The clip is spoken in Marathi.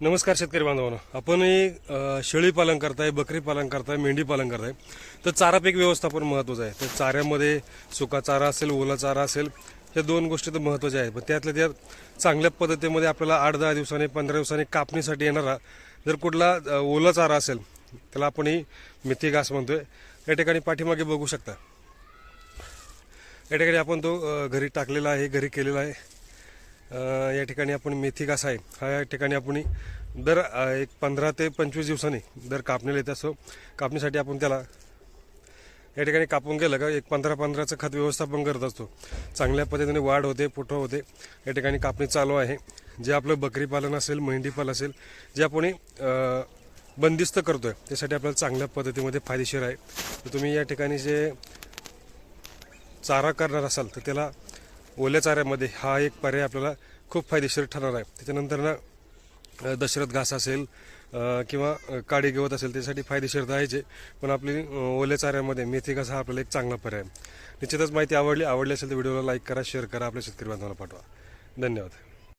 नमस्कार शेतकरी बांधवांनो, आपण शेळी पालन करताय, बकरी पालन करताय, मेंढी पालन करताय, तर चारा पीक व्यवस्थापन महत्त्वाचं आहे. तर चाऱ्यामध्ये सुका चारा असेल, ओला चारा असेल, या दोन गोष्टी तर महत्त्वाच्या आहेत. पण त्यातल्या त्यात चांगल्या पद्धतीमध्ये आपल्याला 8-10 दिवसांनी 15 दिवसांनी कापणीसाठी येणारा जर कुठला ओला चारा असेल, त्याला आपण ही मेथी घास म्हणतोय. या ठिकाणी पाठीमागे बघू शकता, या ठिकाणी आपण तो घरी टाकलेला आहे, घरी केलेला आहे. या ठिकाणी आपण मेथी घास आहे हा या ठिकाणी आपण दर एक 15 ते 25 दिवसांनी दर कापणीला येते. असं कापणीसाठी आपण त्याला या ठिकाणी कापून गेलं का एक 15-15चं खत व्यवस्थापन करत असतो. चांगल्या पद्धतीने वाढ होते, फुटवा होते. या ठिकाणी कापणी चालू आहे. जे आपलं बकरी पालन असेल, मेंढी पालन असेल, जे आपण बंदिस्त करतोय त्यासाठी आपल्याला चांगल्या पद्धतीमध्ये फायदेशीर आहे. तर तुम्ही या ठिकाणी जे चारा करणार असाल तर त्याला ओल्या चाऱ्यामध्ये हा एक पर्याय आपल्याला खूप फायदेशीर ठरणार आहे. त्याच्यानंतर ना दशरथ घास असेल किंवा काडी गवत असेल त्यासाठी फायदेशीर राहायचे, पण आपली ओल्या चाऱ्यामध्ये मेथी घास हा आपल्याला एक चांगला पर्याय. निश्चितच माहिती आवडली असेल तर व्हिडिओला लाईक करा, शेअर करा, आपल्या शेतकरी बांधवांना पाठवा. धन्यवाद.